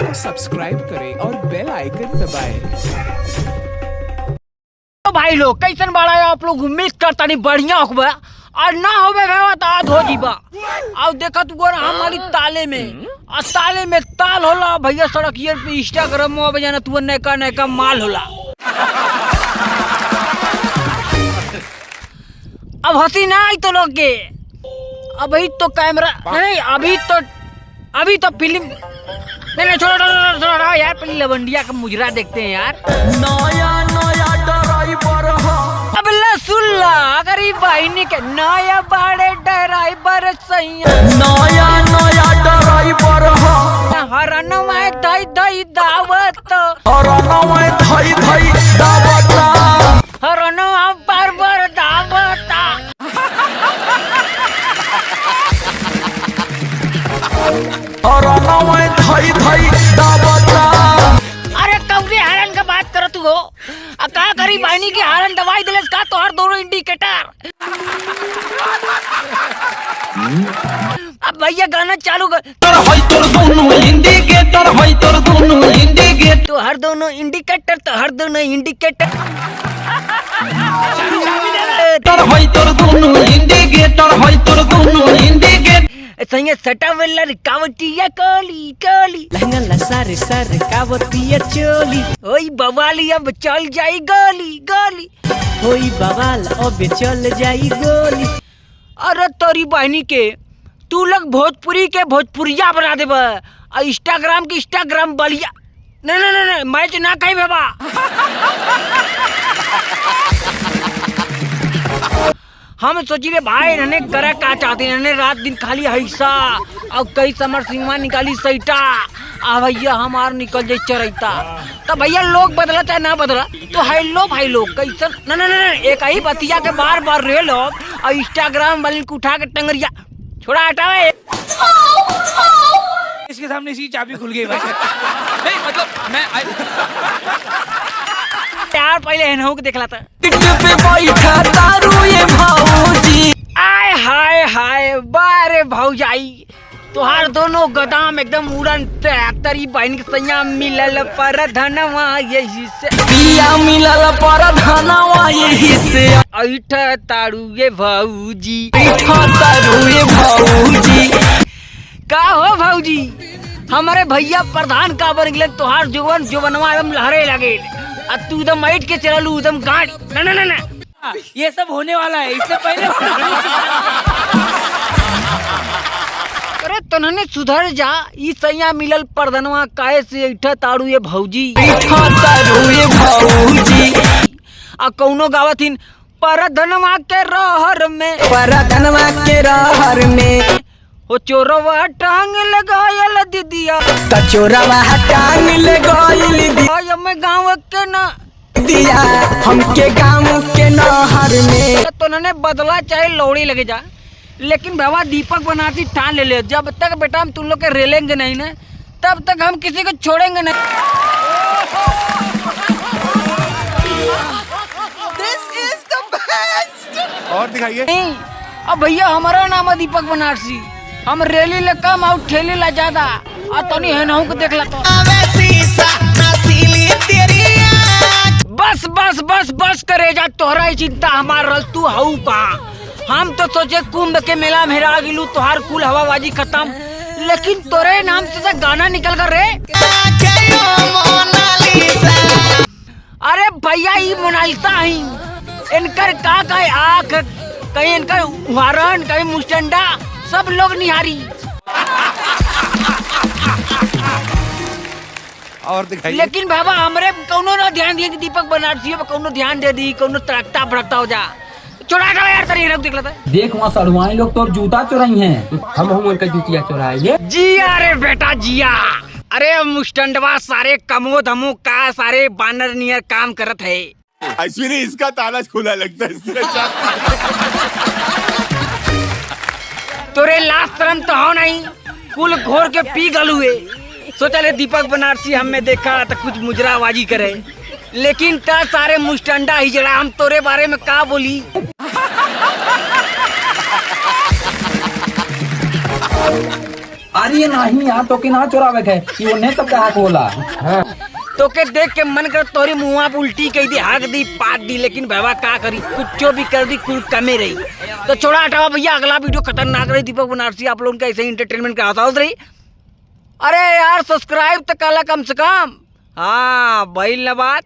को सब्सक्राइब करें और बेल आइकन दबाएं। तो भाई लोग कैसन बड़ा है आप लोग उम्मीद करता नहीं बढ़िया होगा और ना होवे तो आज हो जीबा। अब देखा तू गोरा हमारी ताले में और ताले में ताल होला भैया सड़क पे इंस्टाग्राम में बजाना तू नैका नैका माल होला। अब हंसी ना आई तो लोग के अभी तो कैमरा नहीं अभी तो फिल्म नहीं छोड़ा यार पहले लवंडिया का मुजरा देखते हैं यार। नया नया ड्राइवर अब सुल्ला अगर ये बहनी के नया बड़े ड्राइवर सैया नया नया ड्राइवर हरन में धई धई दावत हरन में धई धई दावत हरन बार बार दावत अरे कौने हरन का बात करो तू हो का करी बहनी के हरन दवाई दिले का तो हर दोनों इंडिकेटर। अब भैया गाना चालू कर तोर दोनों इंडिकेटर तो हर दोनों इंडिकेटर तोर दोनों इंडिकेटर संगे सटा वेला रिकावटिया कोली कोली लहंगा लसारे सर रिकावटिया चोली ओई बवाली अब चल जाई गोली गोली ओई बवाल अब चल जाई गोली। अरे तोरी बहनी के तू लोग भोजपुरी के भोजपुरिया बना देबा और इंस्टाग्राम के इंस्टाग्राम बलिया नहीं मैच ना कही बाबा। हम सोचिए भाई इन्होंने करा का चाहते इन्होंने रात दिन खाली हैसा और कई समर सिंह निकाली सैटा आ भैया हमार निकल जाए चरैता तो भैया लोग बदला चाहे ना बदला तो हेलो भाई लोग कैसन न एक ही बतिया के बार बार रहे लोग और इंस्टाग्राम वाले को उठा के टंगरिया छोड़ा हटावे इसके सामने इसकी चाबी खुल गई भाई। नहीं मतलब मैं यार पहले हेनहू के देखला था पे बैठा तारू ये भौजी आय हाय हाय बारे भौजाई तोहार दोनों गोदाम एकदम उड़न तरी बहन के सैया मिलल पर धनवा यही से पिया मिलल पर धनवा यही से ऐठ तारू ये भौजी ऐठ तारू ये भौजी का हो भौजी हमारे भैया प्रधान का बन गए तोहार जुबनवा एकदम लहरे लगे तू एकदम ऐठ के चलू एकदम गाड़ी न ये सब होने वाला है इससे पहले। अरे तनने सुधर जा ई सैया मिलल परधनवा काहे से ऐठा तारू ये भौजी ऐठा तारू ये भौजी आ कौनो गावथिन परधनवा के रहर में ओ चोरवा टांग लगायल दीदिया चोरवा टांग लगायल दीदिया मैं गाँव के ना दिया हमके गाँव के नहर में तो नने बदला चाहे लौड़ी लगे जा लेकिन बाबा दीपक बनाती ठान ले जब तक बेटा हम तुम लोग के रेलेंगे नहीं ना तब तक हम किसी को छोड़ेंगे नहीं। This is the best! और दिखाइए नहीं अब भैया हमारा नाम है दीपक बनारसी हम रैली ले कम और ठेली ला ज्यादा और तनी हेनहू को देख ला तो बस बस बस बस करे जा तोहरा ही चिंता हमार रल तू हऊ पा हम तो सोचे कुंभ के मेला में आ गिलू तोहार कुल हवाबाजी खत्म लेकिन तोरे नाम से गाना निकल कर रे। अरे भैया ये मोनालिसा ही इनकर का आँख कहीं इनकर उदाहरण कहीं मुस्टंडा सब लोग निहारी और दिखाइए लेकिन बाबा हमरे कौनो ना ध्यान दिए कि दीपक बनारसी पे कौनो ध्यान दे दी कौनो तड़कता भड़कता हो जा चुरा यार तरी देख लेता देख वहाँ सड़वाई लोग तो जूता चुराई हैं हम उनका जूतिया चुराएंगे जिया रे बेटा जिया। अरे मुस्टंडवा सारे कमो धमो का सारे बानर नियर काम करत है अश्विनी इसका ताला खुला लगता है तोरे लास्ट तरम तो हो नहीं कुल घोर के पी गलुए सोचा ले दीपक बनारसी हमें देखा तो कुछ मुजराबाजी करे लेकिन ता सारे मुस्टंडा ही जड़ा हम तोरे बारे में का बोली। अरे नहीं यार तो के ना चोरावे के ये ने सब कहा बोला। हाँ तो के देख के मन कर तोरी मुँह पे उल्टी कही दी, हाक दी, पाट दी, लेकिन बाबा का करी, कुछ भी कर दी, कुल कमे रही। तो छोड़ा हटाओ भैया, अगला वीडियो खतरनाक रही। दीपक बनारसी आप लोगों का ऐसे ही इंटरटेनमेंट कराता रही। अरे यार सब्सक्राइब तो कला कम से कम। हाँ भाई बात।